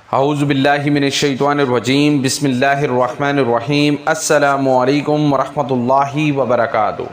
اعوذ باللہ من الشیطان الرجیم بسم اللہ الرحمن الرحیم السلام علیکم ورحمۃ اللہ وبرکاتہ۔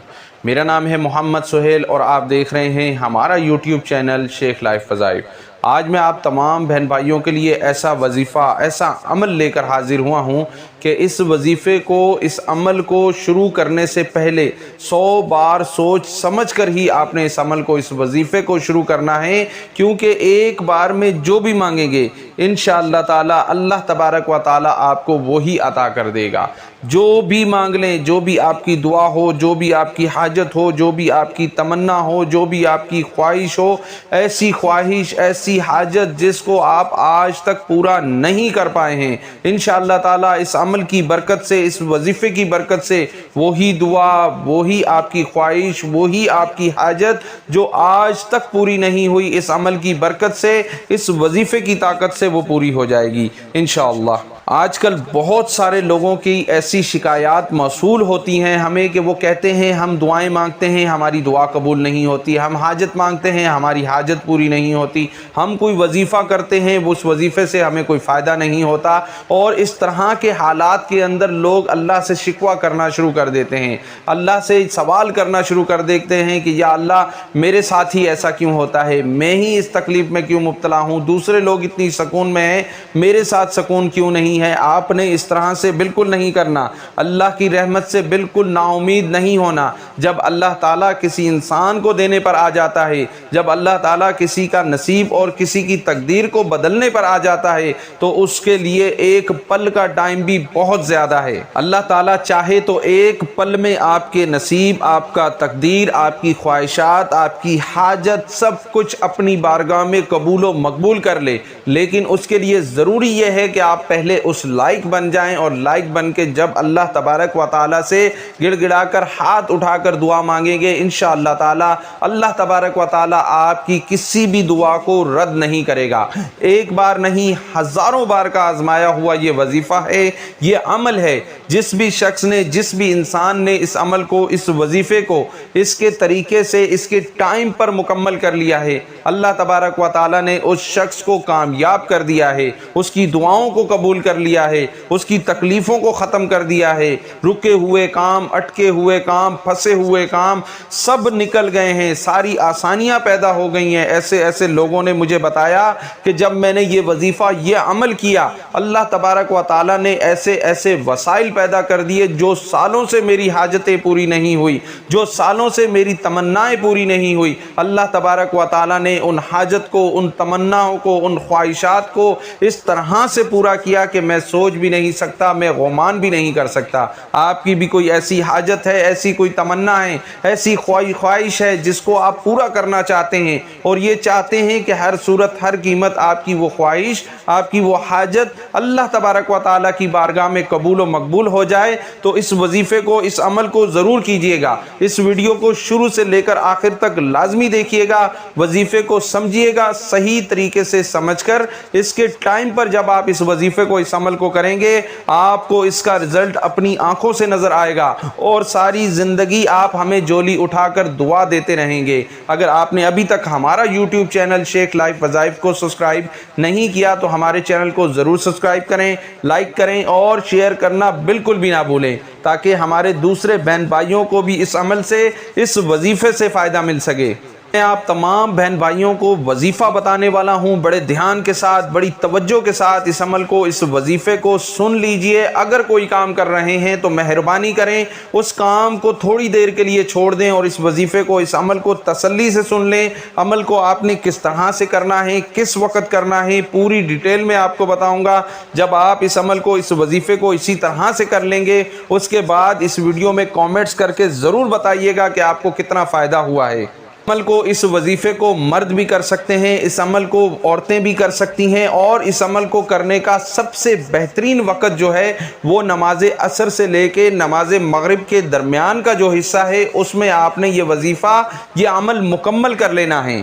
میرا نام ہے محمد سہیل اور آپ دیکھ رہے ہیں ہمارا یوٹیوب چینل شیخ لائف وظائف۔ آج میں آپ تمام بہن بھائیوں کے لیے ایسا وظیفہ، ایسا عمل لے کر حاضر ہوا ہوں کہ اس وظیفے کو، اس عمل کو شروع کرنے سے پہلے 100 بار سوچ سمجھ کر ہی آپ نے اس عمل کو، اس وظیفے کو شروع کرنا ہے، کیونکہ ایک بار میں جو بھی مانگیں گے انشاءاللہ تعالی اللہ تبارک و تعالی آپ کو وہی عطا کر دے گا۔ جو بھی مانگ لیں، جو بھی آپ کی دعا ہو، جو بھی آپ کی حاجت ہو، جو بھی آپ کی تمنا ہو، جو بھی آپ کی خواہش ہو، ایسی خواہش، ایسی حاجت جس کو آپ آج تک پورا نہیں کر پائے ہیں، انشاءاللہ تعالی اس عمل کی برکت سے، اس وظیفے کی برکت سے وہی دعا، وہی آپ کی خواہش، وہی آپ کی حاجت جو آج تک پوری نہیں ہوئی، اس عمل کی برکت سے، اس وظیفے کی طاقت سے وہ پوری ہو جائے گی انشاءاللہ۔ آج کل بہت سارے لوگوں کی ایسی شکایات موصول ہوتی ہیں ہمیں کہ وہ کہتے ہیں ہم دعائیں مانگتے ہیں، ہماری دعا قبول نہیں ہوتی، ہم حاجت مانگتے ہیں، ہماری حاجت پوری نہیں ہوتی، ہم کوئی وظیفہ کرتے ہیں، اس وظیفے سے ہمیں کوئی فائدہ نہیں ہوتا، اور اس طرح کے حالات کے اندر لوگ اللہ سے شکوہ کرنا شروع کر دیتے ہیں، اللہ سے سوال کرنا شروع کر دیتے ہیں کہ یا اللہ میرے ساتھ ہی ایسا کیوں ہوتا ہے، میں ہی اس تکلیف میں کیوں مبتلا ہوں، دوسرے لوگ اتنی سکون میں ہیں، میرے ساتھ سکون کیوں نہیں ہے۔ آپ نے اس طرح سے بالکل نہیں کرنا، اللہ کی رحمت سے بالکل نا امید نہیں ہونا۔ جب اللہ تعالیٰ کسی انسان کو دینے پر آ جاتا ہے، جب اللہ تعالیٰ کسی کا نصیب اور کسی کی تقدیر کو بدلنے پر آ جاتا ہے تو اس کے لیے ایک پل کا ٹائم بھی بہت زیادہ ہے۔ اللہ تعالیٰ چاہے تو ایک پل میں آپ کے نصیب، آپ کا تقدیر، آپ کی خواہشات، آپ کی حاجت سب کچھ اپنی بارگاہ میں قبول و مقبول کر لے، لیکن اس کے لیے ضروری یہ ہے کہ آپ پہلے اس لائق بن جائیں، اور لائق بن کے جب اللہ تبارک و تعالیٰ سے گڑ گڑا کر ہاتھ اٹھا کر دعا مانگیں گے انشاءاللہ تعالیٰ اللہ تبارک و تعالیٰ آپ کی کسی بھی دعا کو رد نہیں کرے گا۔ ایک بار نہیں، ہزاروں بار کا آزمایا ہوا یہ وظیفہ ہے، یہ عمل ہے۔ جس بھی شخص نے، جس بھی انسان نے اس عمل کو، اس وظیفے کو اس کے طریقے سے، اس کے ٹائم پر مکمل کر لیا ہے، اللہ تبارک و تعالیٰ نے اس شخص کو کامیاب کر دیا ہے، اس کی دعاؤں کو قبول کر لیا ہے، اس کی تکلیفوں کو ختم کر دیا ہے، رکے ہوئے کام، اٹکے ہوئے کام، پھنسے ہوئے کام سب نکل گئے ہیں، ساری آسانیاں پیدا ہو گئی ہیں۔ ایسے ایسے لوگوں نے مجھے بتایا کہ جب میں نے یہ وظیفہ، یہ عمل کیا، اللہ تبارک و تعالیٰ نے ایسے ایسے وسائل پیدا کر دیے، جو سالوں سے میری حاجتیں پوری نہیں ہوئی، جو سالوں سے میری تمنائیں پوری نہیں ہوئی، اللہ تبارک و تعالیٰ نے ان حاجت کو، ان تمناؤں کو، ان خواہشات کو اس طرح سے پورا کیا کہ میں سوچ بھی نہیں سکتا، میں گمان بھی نہیں کر سکتا۔ آپ کی بھی کوئی ایسی حاجت ہے، ایسی کوئی تمنا ہے، ایسی خواہش ہے جس کو آپ پورا کرنا چاہتے ہیں، اور یہ چاہتے ہیں کہ ہر صورت، ہر قیمت آپ کی وہ خواہش، آپ کی وہ حاجت اللہ تبارک و تعالیٰ کی بارگاہ میں قبول و مقبول ہو جائے، تو اس وظیفے کو، اس عمل کو ضرور کیجئے گا۔ اس ویڈیو کو شروع سے لے کر آخر تک لازمی دیکھیے گا، وظیفے کو سمجھیے گا، صحیح طریقے سے سمجھ کر اس کے ٹائم پر جب آپ اس وظیفے کو، اس عمل کو کریں گے، آپ کو اس کا رزلٹ اپنی آنکھوں سے نظر آئے گا، اور ساری زندگی آپ ہمیں جولی اٹھا کر دعا دیتے رہیں گے۔ اگر آپ نے ابھی تک ہمارا یوٹیوب چینل شیخ لائف وظائف کو سبسکرائب نہیں کیا تو ہمارے چینل کو ضرور سبسکرائب کریں، لائک کریں اور شیئر کرنا بالکل بھی نہ بھولیں، تاکہ ہمارے دوسرے بہن بھائیوں کو بھی اس عمل سے، اس وظیفے سے فائدہ مل سکے۔ میں آپ تمام بہن بھائیوں کو وظیفہ بتانے والا ہوں، بڑے دھیان کے ساتھ، بڑی توجہ کے ساتھ اس عمل کو، اس وظیفے کو سن لیجئے۔ اگر کوئی کام کر رہے ہیں تو مہربانی کریں اس کام کو تھوڑی دیر کے لیے چھوڑ دیں، اور اس وظیفے کو، اس عمل کو تسلی سے سن لیں۔ عمل کو آپ نے کس طرح سے کرنا ہے، کس وقت کرنا ہے، پوری ڈیٹیل میں آپ کو بتاؤں گا۔ جب آپ اس عمل کو، اس وظیفے کو اسی طرح سے کر لیں گے، اس کے بعد اس ویڈیو میں کامنٹس کر کے ضرور بتائیے گا کہ آپ کو کتنا فائدہ ہوا ہے۔ عمل کو، اس وظیفے کو مرد بھی کر سکتے ہیں، اس عمل کو عورتیں بھی کر سکتی ہیں، اور اس عمل کو کرنے کا سب سے بہترین وقت جو ہے وہ نماز عصر سے لے کے نماز مغرب کے درمیان کا جو حصہ ہے، اس میں آپ نے یہ وظیفہ، یہ عمل مکمل کر لینا ہے۔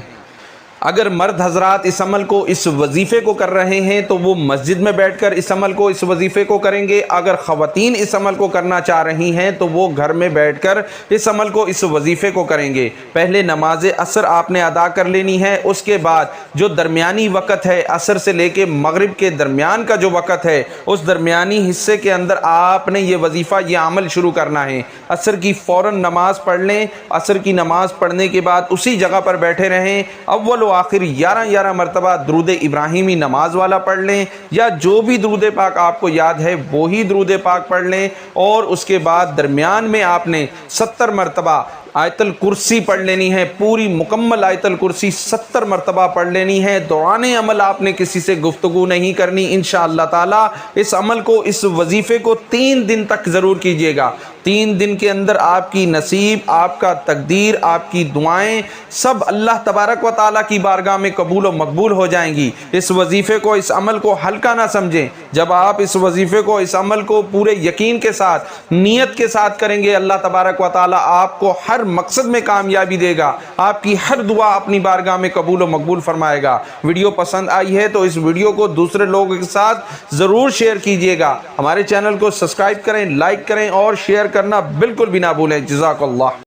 اگر مرد حضرات اس عمل کو اس وظیفے کو کر رہے ہیں تو وہ مسجد میں بیٹھ کر اس عمل کو اس وظیفے کو کریں گے. اگر خواتین اس عمل کو کرنا چاہ رہی ہیں تو وہ گھر میں بیٹھ کر اس عمل کو اس وظیفے کو کریں گے. پہلے نماز عصر آپ نے ادا کر لینی ہے. اس کے بعد جو درمیانی وقت ہے عصر سے لے کے مغرب کے درمیان کا جو وقت ہے اس درمیانی حصے کے اندر آپ نے یہ وظیفہ یہ عمل شروع کرنا ہے. عصر کی فوراً نماز پڑھ لیں. عصر کی نماز پڑھنے کے بعد اسی جگہ پر بیٹھے رہیں. اول و آخر 11 مرتبہ درود ابراہیمی نماز والا پڑھ لیں یا جو بھی درود پاک آپ کو یاد ہے وہی درود پاک پڑھ لیں. اور اس کے بعد درمیان میں آپ نے 70 مرتبہ آیت الکرسی پڑھ لینی ہے. پوری مکمل آیت الکرسی 70 مرتبہ پڑھ لینی ہے. دوران عمل آپ نے کسی سے گفتگو نہیں کرنی. انشاءاللہ تعالی اس عمل کو اس وظیفے کو 3 دن تک ضرور کیجیے گا. 3 دن کے اندر آپ کی نصیب، آپ کا تقدیر، آپ کی دعائیں سب اللہ تبارک و تعالیٰ کی بارگاہ میں قبول و مقبول ہو جائیں گی. اس وظیفے کو اس عمل کو ہلکا نہ سمجھیں. جب آپ اس وظیفے کو اس عمل کو پورے یقین کے ساتھ نیت کے ساتھ کریں گے اللہ تبارک و تعالیٰ آپ کو ہر مقصد میں کامیابی دے گا. آپ کی ہر دعا اپنی بارگاہ میں قبول و مقبول فرمائے گا. ویڈیو پسند آئی ہے تو اس ویڈیو کو دوسرے لوگوں کے ساتھ ضرور شیئر کیجیے گا. ہمارے چینل کو سبسکرائب کریں، لائک کریں اور شیئر کرنا بالکل بھی نہ بھولیں. جزاک اللہ.